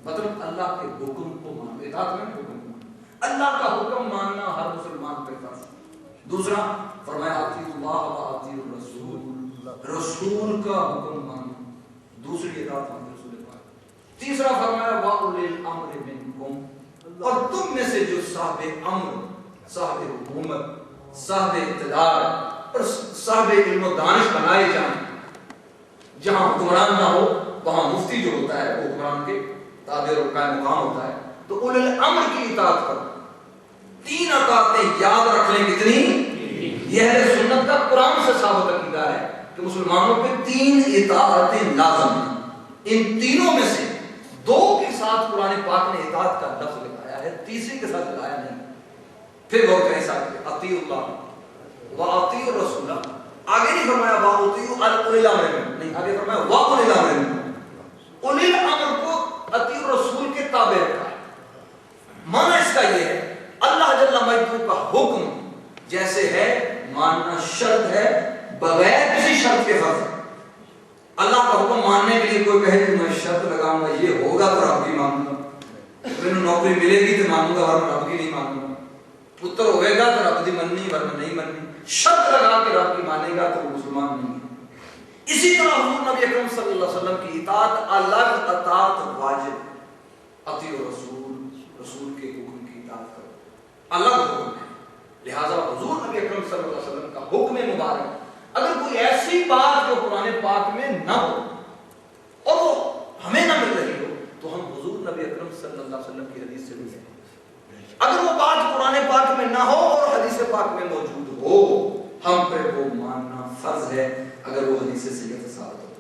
مطلب اللہ کے حکم کو مانو، اطاعت میں حکم کو مانو، اللہ کا حکم ماننا ہر مسلمان پر فرض ہے۔ دوسرا فرمایا اطیعوا اللہ و اطیعوا الرسول، رسول کا حکم مانو، دوسری اطاعت مانو رسول پاک۔ تیسرا فرمایا واولی الامر منکم، اور تم میں سے جو صاحب امر، صاحب حکومت، صاحب اقتدار اور صاحب علم و دانش بنائے جائیں، جہاں حکمران نہ ہو وہاں مفتی جو ہوتا ہے وہ حکمران کے تابع اور قائم مقام ہوتا ہے، تو اولی الامر کی اطاعت کرو۔ تین اطاعتیں یاد رکھ لیں کتنی؟ یہ اہل سنت کا قرآن سے ثابت عقیدہ ہے کہ مسلمانوں پہ تین اطاعتیں لازم ہیں۔ ان تینوں میں سے دو کے ساتھ قرآن پاک نے اطاعت کا لفظ لگایا ہے، تیسری کے ساتھ لگایا نہیں۔ پھر غور کریں ساتھ اطیعوا اللہ و اطیعوا الرسول، آگے نہیں فرمایا واطیعوا اولی الامر منکم، نہیں، آگے فرمایا واولی الامر منکم، اولی الامر کو اطیعوا الرسول کے تابع رکھا ہے۔ معنی اس کا یہ ہے اللہ جل مجدہ کا حکم جیسے ہے ماننا شرط ہے بغیر کسی شرط کے فرض ہے۔ اللہ کا حکم ماننے کے لیے کوئی کہے کہ میں شرط لگاؤں گا یہ ہوگا تو رب کی مانوں گا، مجھے نوکری ملے گی تو مانوں گا ورنہ رب کی نہیں مانوں گا، پتر ہوئے گا تو رب کی مننی ورنہ نہیں مننی، شرط لگا کے رب کی مانے گا تو وہ مسلمان نہیں ہے۔ اسی طرح حضور نبی اکرم صلی اللہ علیہ وسلم کی اطاعت الگ اطاعت واجب، اطیعوا الرسول، رسول کے حکم کی اطاعت کرو، الگ حکم ہے۔ لہذا حضور نبی اکرم صلی اللہ علیہ وسلم کا حکم مبارک اگر کوئی ایسی بات جو قرآن پاک میں نہ ہو اور وہ ہمیں نہ مل رہی ہو تو ہم حضور نبی اکرم صلی اللہ علیہ وسلم کی حدیث سے بھی ہیں۔ اگر وہ بات قرآن پاک میں نہ ہو اور حدیث پاک میں موجود ہو ہم پہ وہ ماننا فرض ہے، اگر وہ حدیث صحیح سے ثابت ہو۔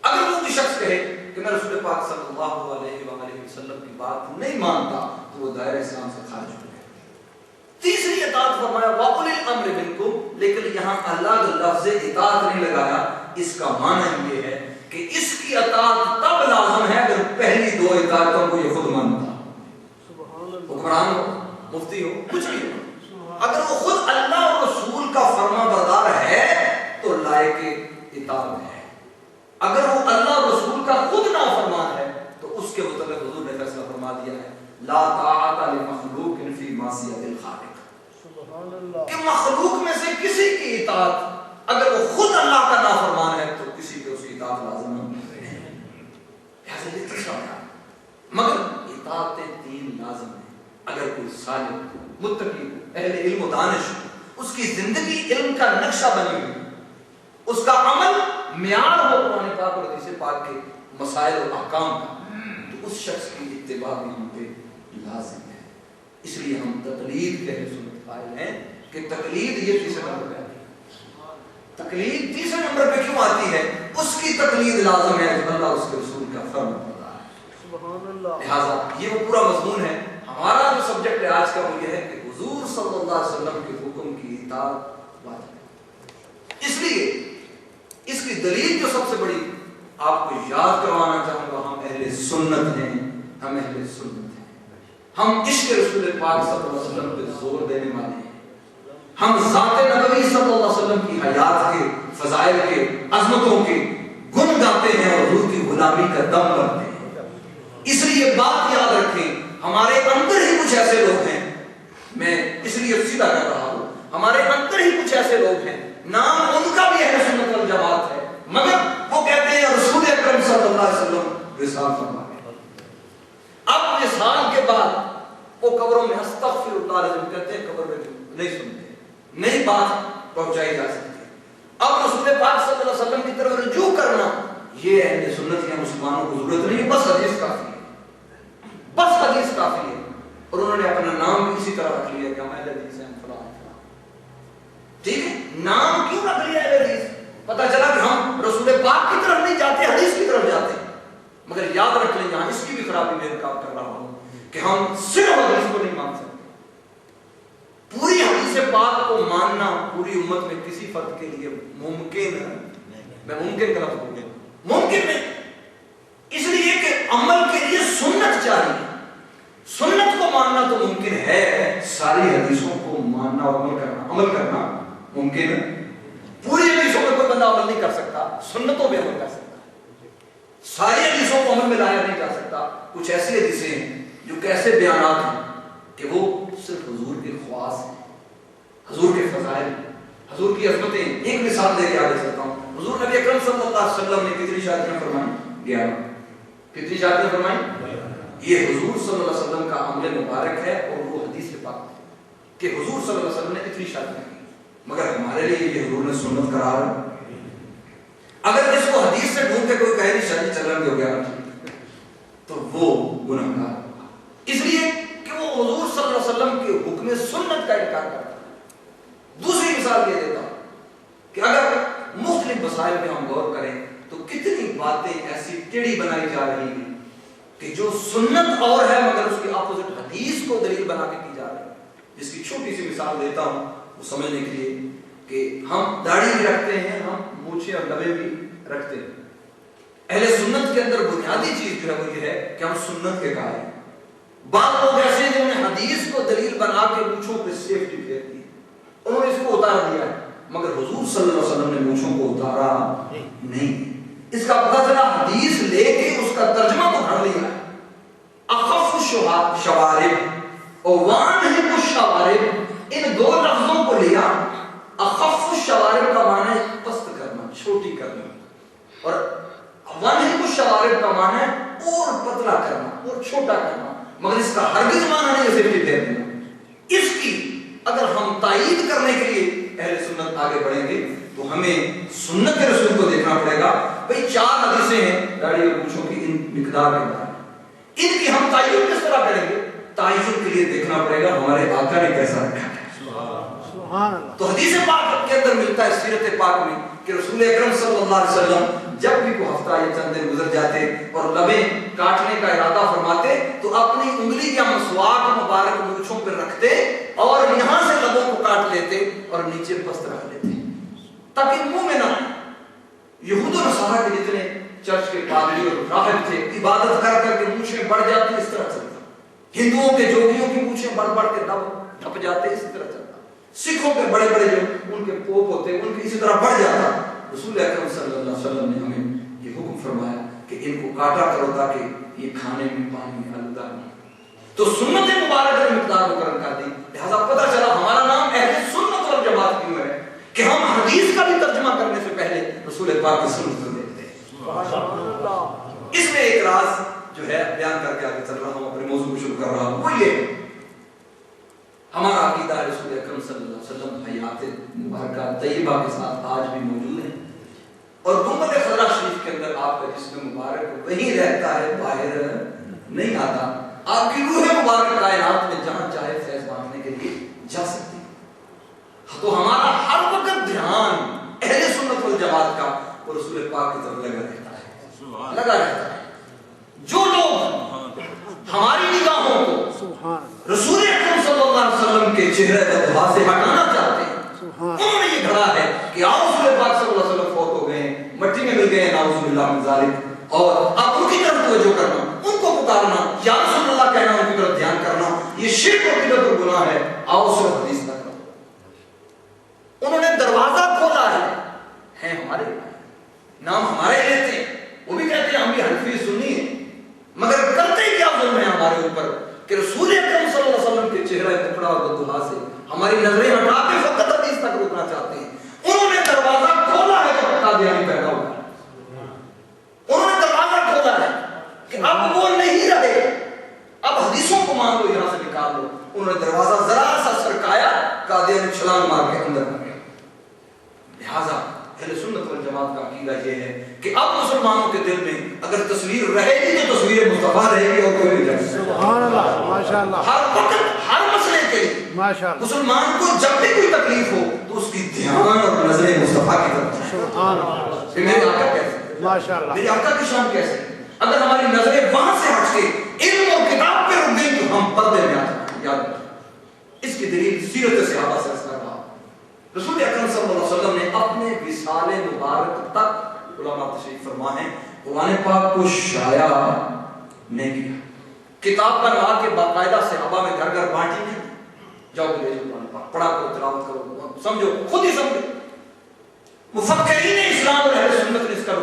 اگر وہ کوئی شخص کہے کہ میں رسول پاک صلی اللہ علیہ وآلہ وسلم کی بات نہیں مانتا تو وہ دائرہ اسلام سے خارج ہو گیا۔ تیسری اطاعت فرمایا واولی الامر منکم، لیکن یہاں الگ لفظ اطاعت نہیں لگایا، اس کا معنی یہ ہے کہ اس کی اطاعت تب لازم ہے اگر پہلی دو اطاعتوں کو یہ خود مانتا، حکمران ہو، مفتی ہو، کچھ بھی ہو، اگر وہ خود اللہ اور رسول کا فرما بردار ہے تو لائق اطاعت ہے، اگر وہ اللہ اور رسول کا خود نافرمان ہے تو اس کے متعلق حضور نے فیصلہ فرما دیا ہے لا طاعت لمخلوق فی معصیۃ الخالق، کہ مخلوق میں سے کسی کی اطاعت اگر وہ خود اللہ کا نافرمان ہے تو کسی پہ اس کی اطاعت لازم نہیں ہے۔ لہذا یہ تیسرا ہے، مگر اطاعتیں تین لازم ہیں۔ اگر کوئی صالح متقی اہل علم و دانش اس کی زندگی علم کا نقشہ بنی ہوئی، اس کا عمل معیار ہو قرآن پاک اور حدیث پاک کے مسائل اور احکام کا، تو اس شخص کی اتباع بھی ہم پہ لازم ہے۔ اس لیے ہم تقلید کے اہل سنت قائل ہیں کہ تقلید یہ تیسرے نمبر پہ آتی ہے۔ تقلید تیسرے نمبر پہ کیوں آتی ہے؟ اس کی تقلید لازم ہے جب اللہ اس کے رسول کا فرمان بردار ہے۔ لہٰذا یہ وہ پورا مضمون ہے۔ ہمارا جو سبجیکٹ ہے آج کا وہ یہ ہے کہ حضور صلی اللہ علیہ وسلم کے حکم کی اطاعت واجب ہے۔ اس لیے اس کی دلیل جو سب سے بڑی آپ کو یاد کروانا چاہوں گا، ہم اہل سنت ہیں، ہم اہل سنت ہیں، ہم عشق رسول پاک صلی اللہ علیہ وسلم پہ زور دینے والے ہیں، ہم ذات نبوی صلی اللہ علیہ وسلم کی حیات کے، فضائل کے، عظمتوں کے گن گاتے ہیں اور حضور کی غلامی کا دم کرتے ہیں۔ اس لیے بات یاد رکھیں، ہمارے اندر ہی کچھ ایسے لوگ ہیں، میں اس لیے سیدھا کر رہا ہوں، ہمارے اندر ہی کچھ ایسے لوگ ہیں، نام ان کا بھی اہل سنت والجماعت ہے، مگر وہ کہتے ہیں رسول اکرم صلی اللہ علیہ وسلم وصال فرما گئے۔ اب وصال کے بعد وہ قبروں میں استغفر اللہ العظیم کہتے ہیں، قبر میں نہیں سنتے، نئی بات پہنچائی جا سکتی۔ اب رسول پاک صلی اللہ علیہ وسلم کی طرف رجوع کرنا یہ اہل سنت یا مسلمانوں کو ضرورت نہیں، بس حدیث کافی ہے، بس حدیث کافی ہے، اور انہوں نے اپنا نام بھی اسی طرح رکھ لیا کہ ہم اہل حدیث ہیں فلاں فلاں۔ ٹھیک ہے، نام کیوں رکھ لیا اہل حدیث؟ پتہ چلا کہ ہم رسول پاک کی طرف نہیں جاتے، حدیث کی طرف جاتے ہیں۔ مگر یاد رکھ لیں، یہاں اس کی بھی خرابی میں انکار کر رہا ہوں کہ ہم صرف حدیث کو نہیں مان سکتے۔ پوری حدیث پاک کو ماننا پوری امت میں کسی فرد کے لیے ممکن ہے، میں ممکن کا لفظ بول رہا ہوں، ممکن نہیں، اس لیے کہ عمل کے لیے سنت چاہیے۔ سنت کو ماننا تو ممکن ہے، ساری حدیثوں کو ماننا اور عمل کرنا ممکن ہے۔ پوری حدیثوں میں کوئی بندہ عمل نہیں کر سکتا، سنتوں میں عمل کر سکتا ہے۔ ساری حدیثوں کو عمل میں لایا نہیں جا سکتا. کچھ ایسی حدیثیں ہیں جو کیسے بیانات ہیں کہ وہ صرف حضور کے خواص ہیں, حضور کے فضائل, حضور کی عظمتیں. ایک مثال دے کے آگے چلتا ہوں. حضور نبی اکرم صلی اللہ علیہ وسلم نے کتنی شادیاں فرمائی؟ 11. کتنی شادیاں فرمائی؟ یہ حضور صلی اللہ علیہ وسلم کا عمل مبارک ہے اور وہ حدیث سے پاک ہے کہ حضور صلی اللہ علیہ وسلم نے اتنی شادیاں کی. مگر ہمارے لیے یہ حضور نے سنت قرار ہے. اگر اس کو حدیث سے ڈھونڈ کے کوئی کہے شادی چلن ہو گیا تو وہ گنہگار ہوگا, اس لیے کہ وہ حضور صلی اللہ علیہ وسلم کے حکم سنت کا انکار کرتا ہے. دوسری مثال یہ دیتا ہوں کہ اگر مختلف مسائل میں ہم غور کریں تو کتنی باتیں ایسی ٹیڑھی بنائی جا رہی ہیں کہ جو سنت اور ہے مگر اس کی اپوزٹ حدیث کو دلیل بنا کے کی جا رہی ہے. جس کی چھوٹی سی مثال دیتا ہوں وہ سمجھنے کے لیے کہ ہم داڑھی بھی رکھتے ہیں, ہم مونچھیں اور لبے بھی رکھتے ہیں. اہل سنت کے اندر بنیادی چیز جو ہے وہ یہ ہے کہ ہم سنت کے قائل ہیں. بعض لوگ ایسے ہیں جنہوں نے حدیث کو دلیل بنا کے مونچھوں پہ سیفٹی پھیر دی, انہوں نے اس کو اتار دیا ہے, مگر حضور صلی اللہ علیہ وسلم نے مونچھوں کو اتارا نہیں. اس کا پتہ چلا حدیث لے کے اس کا ترجمہ تو پڑھ لیا ہے. اخف الشوارب اور وانہب الشوارب, ان دو لفظوں کو لیا. اخف الشوارب کا معنی ہے پست کرنا, چھوٹی کرنا, اور وانہب الشوارب کا معنی ہے اور پتلا کرنا اور چھوٹا کرنا, مگر اس کا ہرگز معنی نہیں ہے صرف دے دینا. اس کی اگر ہم تائید کرنے کے لیے اہل سنت آگے بڑھیں گے تو ہمیں سنت کے رسول کو دیکھنا پڑے گا. بھئی 4 حدیثیں ہیں داڑھی اور مونچھوں کی ان مقدار کے بارے میں, ان کی ہم تعین کس طرح کریں گے؟ تعین کے لیے دیکھنا پڑے گا ہمارے آقا نے کیسا رکھا ہے. تو حدیث پاک کے اندر ملتا ہے, سیرت پاک میں, کہ رسول اکرم صلی اللہ علیہ وسلم جب بھی کوئی ہفتہ یا چند دن گزر جاتے اور لبیں کاٹنے کا ارادہ فرماتے تو اپنی انگلی کا مسواک مبارک مونچھوں پر رکھتے اور یہاں سے لبوں کو کاٹ لیتے اور نیچے پست رکھ لیتے تاکہ منہ میں نہ آئے. یہود و نصارہ کے جتنے چرچ کے پادری اور راہب تھے عبادت کر کر کے مونچھیں بڑھ جاتی اس طرح چلتا. ہندوؤں کے جوگیوں کی مونچھیں بڑھ بڑھ کے ڈھپ جاتے اس طرح چلتا. سکھوں کے بڑے بڑے جو ان کے پوپ ہوتے ان کے اسی طرح بڑھ جاتا. رسول اکرم صلی اللہ علیہ وسلم نے ہمیں یہ حکم فرمایا کہ ان کو کاٹا کرو تاکہ یہ کھانے میں پانی میں آلودہ نہیں. تو سنت مبارک نے مقدار مقرر کر دی. لہذا پتہ چلا ہمارا نام اہل سنت والجماعت کیوں ہے کہ ہم حدیث کا بھی ترجمہ کرنے سے پہلے رسول پاک کی سنت کو دیکھتے ہیں. اس میں ایک راز جو ہے بیان کر کے آگے چل رہا ہوں, اپنے موضوع کو شروع کر رہا ہوں. وہ یہ ہمارا عقیدہ رسول اکرم صلی اللہ علیہ وسلم حیات مبارکہ طیبہ کے ساتھ آج بھی موجود ہے, اور گنبد خضرا شریف کے اندر آپ کا جسم مبارک وہی رہتا ہے, باہر نہیں آتا. آپ کی روح مبارک کائنات میں جہاں چاہے فیض بانٹنے کے لیے جا سکتی. تو ہمارا ہر وقت دھیان اہل سنت والجماعت کا اور رسول پاک کی طرف لگا رہتا ہے. جو لوگ ہماری نگاہوں کو رسول اکرم صلی اللہ علیہ وسلم کے چہرے طیبہ سے ہٹانا چاہتے ہیں, انہوں نے یہ گھڑا ہے کہ آؤ رسول پاک صلی اللہ علیہ وسلم فوت ہو گئے, مٹی میں مل گئے, نعوذ باللہ من ذالک, اور اب ان کی طرف توجہ کرنا, ان کو پکارنا, یا رسول اللہ کہنا, ان کی طرف دھیان کرنا, یہ شرک اور بدعت اور گناہ ہے. آؤ صرف حدیث تک رہو. انہوں نے دروازہ کھولا ہے ہمارے نام ہمارے لیتے ہیں, وہ بھی کہتے ہیں ہم بھی حنفی سنی ہیں, مگر کرتے کیا ظلم ہے ہمارے اوپر کہ رسول اکرم صلی اللہ علیہ وسلم کے چہرہ ٹکڑا اور بددعا سے ہماری نظریں ہٹا کے فقط حدیث تک روکنا چاہتے ہیں. انہوں نے دروازہ کھولا ہے جب قادیانی پیدا ہوا. انہوں نے دروازہ کھولا ہے کہ اب وہ نہیں رہے, اب حدیثوں کو مان لو, یہاں سے نکال لو. انہوں نے دروازہ ذرا سا سرکایا, قادیانی چھلانگ مار کے اندر آ گئے. لہذا اہل سنت والجماعت کا عقیدہ یہ ہے کہ اب مسلمانوں کے دل میں اگر تصویر رہے گی تو تصویر مصطفیٰ رہے گی اور کوئی نہیں جائے. سبحان اللہ, ماشاءاللہ. ہر وقت ہر مسئلے کے لیے ماشاءاللہ مسلمان کو جب بھی کوئی تکلیف ہو تو اس کی دھیان اور نظریں مصطفیٰ کی طرف. سبحان اللہ. میرے آقا کیسے, ماشاءاللہ, میرے آقا کی شان کیسے, اگر ہماری نظریں وہاں سے ہٹ کے علم اور کتاب پہ رک گئی تو ہم پردے میں آ جائیں. یاد رکھیں اس کی دلیل سیرت صحابہ سے اثر رہا. رسول اکرم صلی اللہ علیہ وسلم نے اپنے وصال مبارک تک علماء تشریف فرما ہے قرآن پاک کو شائع نہیں کیا. کتاب بنوا کے باقاعدہ صحابہ میں گھر گھر بانٹی نہیں. جاؤ لے جاؤ قرآن پاک, پڑھا کرو, تلاوت کرو, سمجھو, خود ہی سمجھو. مفکرین اسلام اور اہل سنت نے اس کا